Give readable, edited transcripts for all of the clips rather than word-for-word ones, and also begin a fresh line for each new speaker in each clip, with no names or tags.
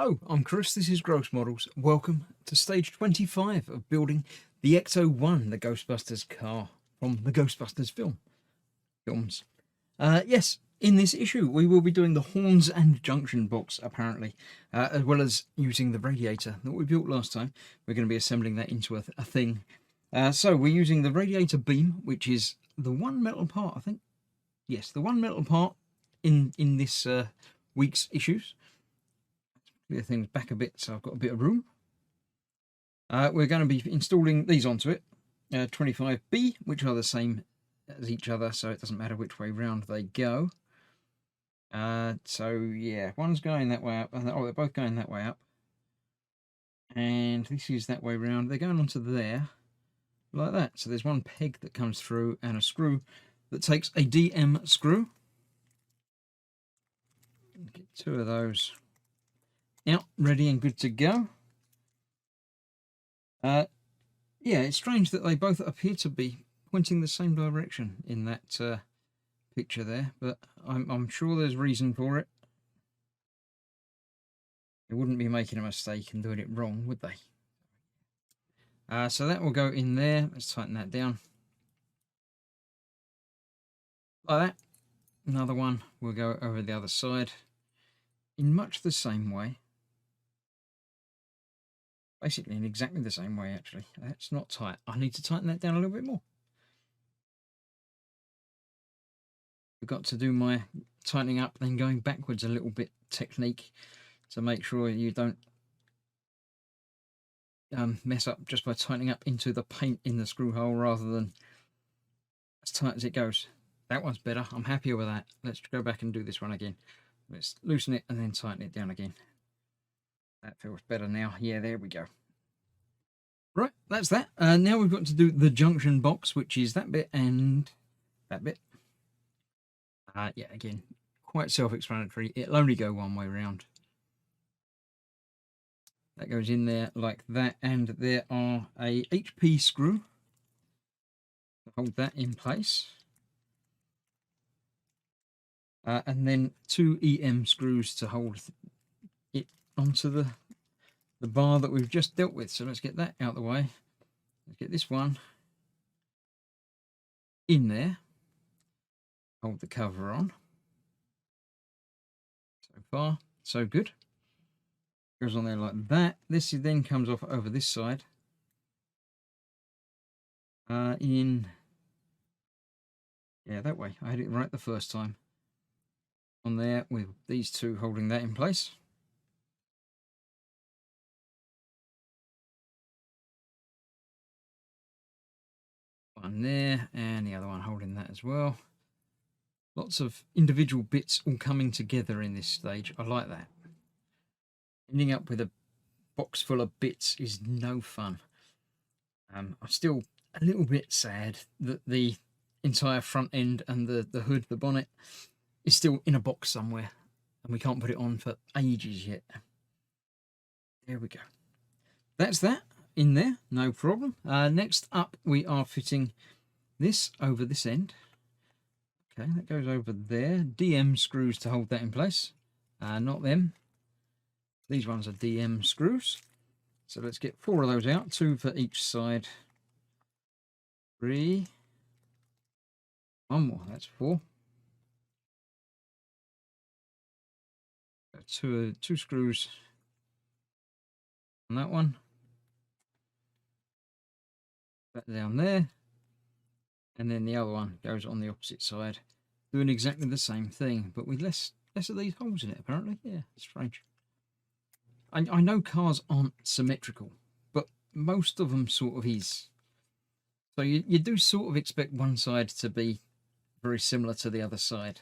Hello, I'm Chris, this is Gross Models. Welcome to stage 25 of building the Ecto-1, the Ghostbusters car from the Ghostbusters films. Yes, in this issue we will be doing the horns and junction box apparently, as well as using the radiator that we built last time. We're going to be assembling that into a thing. So we're using the radiator beam, which is the one metal part, I think. Yes, the one metal part in this week's issues. Clear things back a bit so I've got a bit of room. We're going to be installing these onto it, 25B, which are the same as each other, so it doesn't matter which way round they go. So yeah, one's going that way up, and they're both going that way up, and this is that way round. They're going onto there like that. So there's one peg that comes through and a screw that takes a DM screw. Get two of those out, ready and good to go. Yeah, it's strange that they both appear to be pointing the same direction in that picture there, but I'm sure there's reason for it. They wouldn't be making a mistake and doing it wrong, would they? So that will go in there. Let's tighten that down. Like that. Another one will go over the other side in much the same way. Basically in exactly the same way, actually. That's not tight. I need to tighten that down a little bit more. I've got to do my tightening up, then going backwards a little bit technique to make sure you don't mess up just by tightening up into the paint in the screw hole rather than as tight as it goes. That one's better. I'm happier with that. Let's go back and do this one again. Let's loosen it and then tighten it down again. That feels better now. Yeah, there we go. Right, that's that. Now we've got to do the junction box, which is that bit and that bit. Yeah, again, quite self-explanatory. It'll only go one way round. That goes in there like that, and there are a HP screw to hold that in place. And then two EM screws to hold it onto the bar that we've just dealt with. So let's get that out of the way. Let's get this one in there. Hold the cover on. So far, so good. Goes on there like that. This then comes off over this side. Yeah, that way. I had it right the first time. On there with these two holding that in place. One there, and the other one holding that as well. Lots of individual bits all coming together in this stage. I like that. Ending up with a box full of bits is no fun. I'm still a little bit sad that the entire front end and the hood, the bonnet, is still in a box somewhere, and we can't put it on for ages yet. There we go. That's that in there, no problem. Next up, we are fitting this over this end. Okay, that goes over there. DM screws to hold that in place. Not them. These ones are DM screws. So let's get 4 of those out, 2 for each side. 3. One more, that's 4. Two screws on that one. That down there. And then the other one goes on the opposite side, doing exactly the same thing, but with less of these holes in it, apparently. Yeah, it's strange. I know cars aren't symmetrical, but most of them sort of is. So you do sort of expect one side to be very similar to the other side.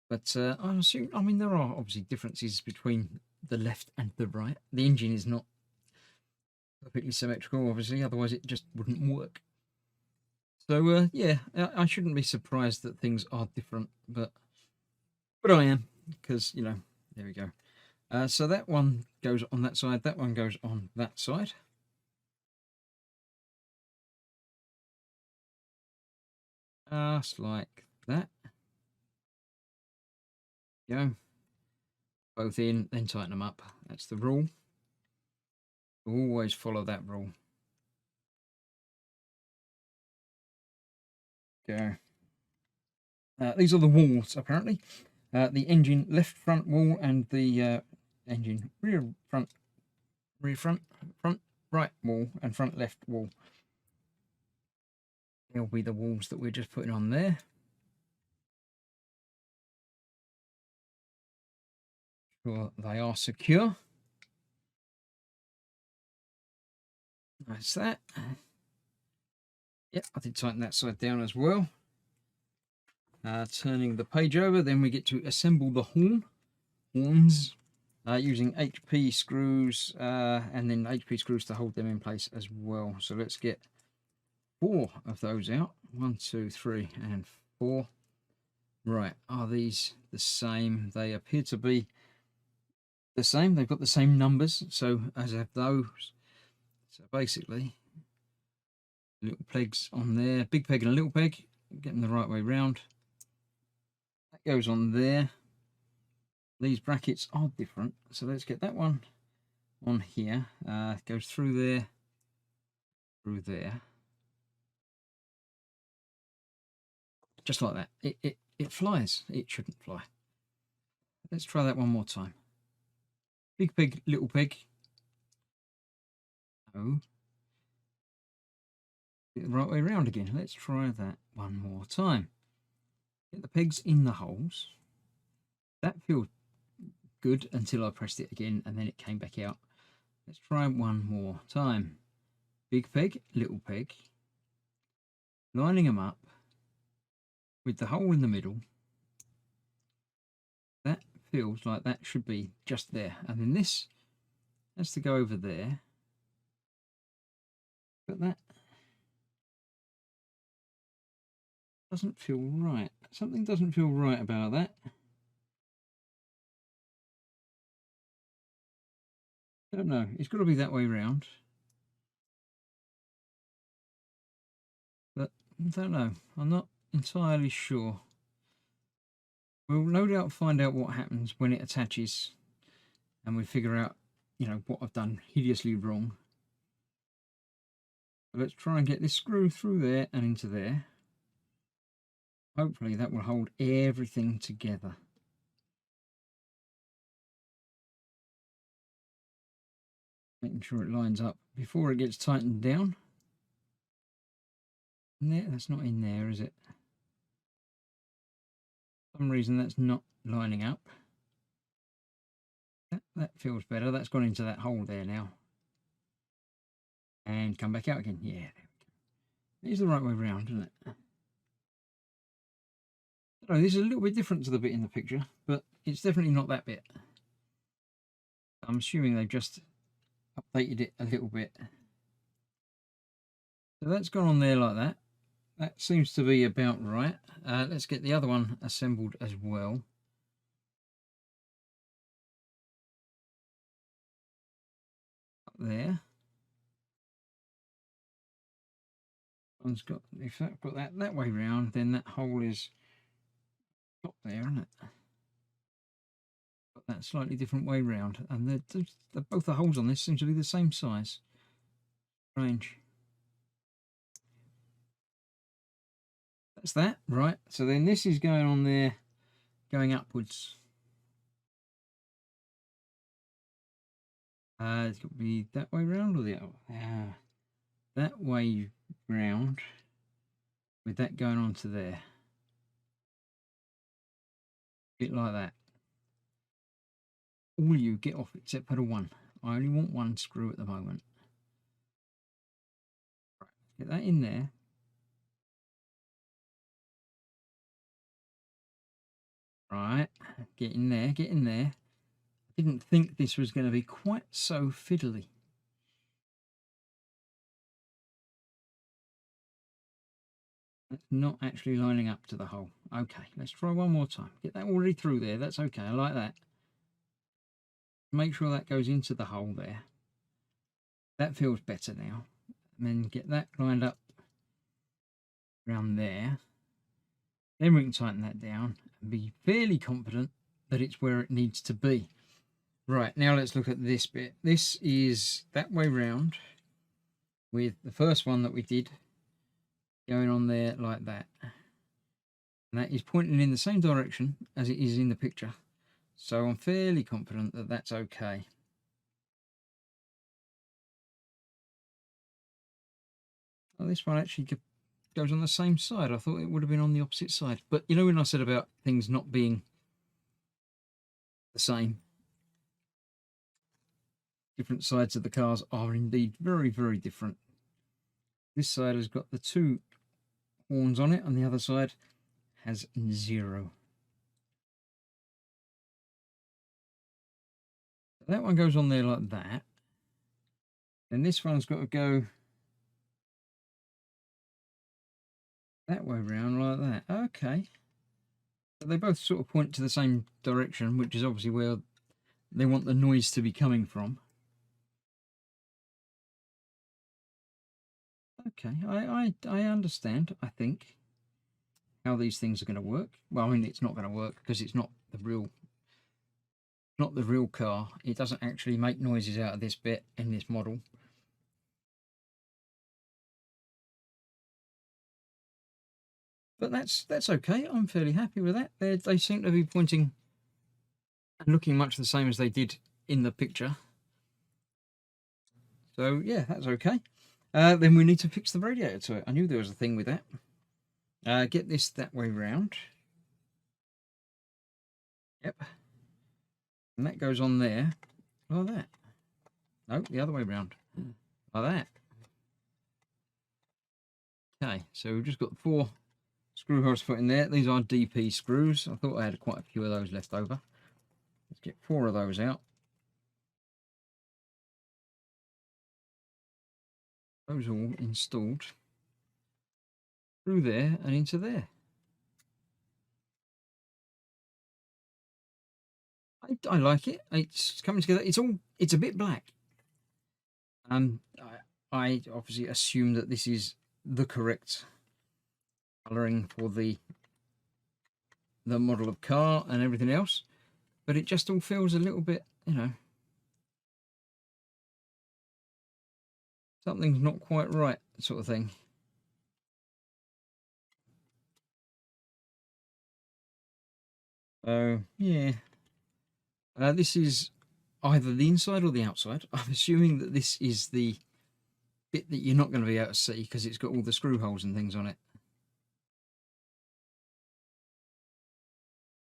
But I assume, I mean, there are obviously differences between the left and the right. The engine is not perfectly symmetrical, obviously, otherwise it just wouldn't work. So yeah, I shouldn't be surprised that things are different, but I am, because, you know, there we go. So that one goes on that side, that one goes on that side. Just like that. Go. both in, then tighten them up. That's the rule. Always follow that rule. Go. These are the walls, apparently. The engine left front wall and the engine rear front right wall and front left wall. They'll be the walls that we're just putting on there. Sure they are secure. That's that. Yep, I did tighten that side down as well. Turning the page over, then we get to assemble the horns using HP screws and then HP screws to hold them in place as well. So let's get 4 of those out. 1, 2, 3, and 4. Right, are these the same? They appear to be the same. They've got the same numbers, so as have those. So basically, little pegs on there, big peg and a little peg, getting the right way round. That goes on there. These brackets are different, so let's get that one on here. Goes through there, through there, just like that. It flies. It shouldn't fly. Let's try that one more time. Big peg, little peg. Oh, get the right way round again. Let's try that one more time. Get the pegs in the holes. That feels good until I pressed it again and then it came back out. Let's try one more time. Big peg, little peg. Lining them up with the hole in the middle. That feels like that should be just there. And then this has to go over there. But that doesn't feel right. Something doesn't feel right about that. I don't know. It's got to be that way round. But I don't know. I'm not entirely sure. We'll no doubt find out what happens when it attaches and we figure out, you know, what I've done hideously wrong. But let's try and get this screw through there and into there. Hopefully that will hold everything together. Making sure it lines up before it gets tightened down. There, that's not in there, is it? For some reason that's not lining up. That feels better. That's gone into that hole there now. And come back out again. Yeah, there we go. It is the right way round, isn't it? Oh, this is a little bit different to the bit in the picture, but it's definitely not that bit. I'm assuming they've just updated it a little bit. So that's gone on there like that. That seems to be about right. Let's get the other one assembled as well. Up there. One's got, if I've got that way round, then that hole is top there, isn't it? Got that slightly different way round, and both the holes on this seem to be the same size. Strange. That's that, right? So then this is going on there, going upwards. It's got to be that way round or the other? Yeah, that way round, with that going on to there. Bit like that. All you get off except pedal 1. I only want 1 screw at the moment. Right, get that in there. Right, get in there, get in there. I didn't think this was going to be quite so fiddly. That's not actually lining up to the hole. Okay, let's try one more time. Get that already through there. That's okay. I like that. Make sure that goes into the hole there. That feels better now. And then get that lined up around there. Then we can tighten that down and be fairly confident that it's where it needs to be. Right, now let's look at this bit. This is that way round with the first one that we did going on there like that. And that is pointing in the same direction as it is in the picture. So I'm fairly confident that that's okay. Oh, this one actually goes on the same side. I thought it would have been on the opposite side. But you know when I said about things not being the same? Different sides of the cars are indeed very, very different. This side has got the 2 horns on it, and the other side has 0. That one goes on there like that. And this one's got to go that way round like that. Okay. So they both sort of point to the same direction, which is obviously where they want the noise to be coming from. Okay, I understand, I think, how these things are going to work. Well, I mean, it's not going to work because it's not the real car. It doesn't actually make noises out of this bit in this model. But that's okay. I'm fairly happy with that. They seem to be pointing and looking much the same as they did in the picture. So yeah, that's okay. Then we need to fix the radiator to it. I knew there was a thing with that. Get this that way round. Yep. And that goes on there like that. No, the other way round. Like that. Okay, so we've just got 4 screw holes put in there. These are DP screws. I thought I had quite a few of those left over. Let's get 4 of those out. Those all installed through there and into there. I like it. It's coming together. It's a bit black. I obviously assume that this is the correct colouring for the model of car and everything else, but it just all feels a little bit, you know, something's not quite right, sort of thing. So yeah, this is either the inside or the outside. I'm assuming that this is the bit that you're not going to be able to see because it's got all the screw holes and things on it.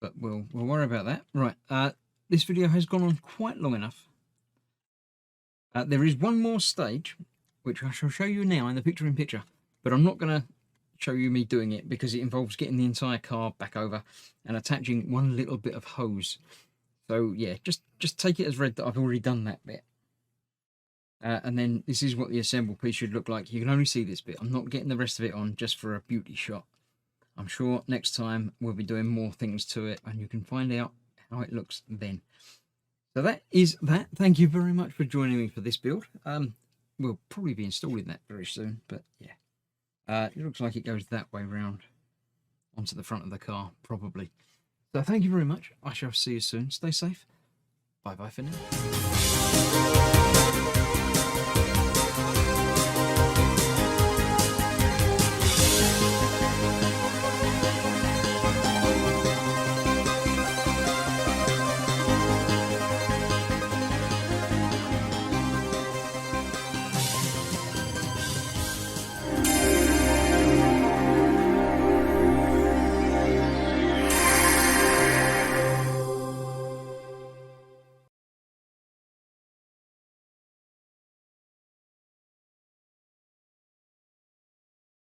But we'll worry about that. Right, this video has gone on quite long enough. There is one more stage, which I shall show you now in the picture-in-picture, but I'm not going to show you me doing it because it involves getting the entire car back over and attaching one little bit of hose. So yeah, just take it as read that I've already done that bit. And then this is what the assembled piece should look like. You can only see this bit. I'm not getting the rest of it on just for a beauty shot. I'm sure next time we'll be doing more things to it and you can find out how it looks then. So that is that. Thank you very much for joining me for this build. We'll probably be installing that very soon, but yeah. It looks like it goes that way round onto the front of the car, probably. So thank you very much. I shall see you soon. Stay safe. Bye-bye for now.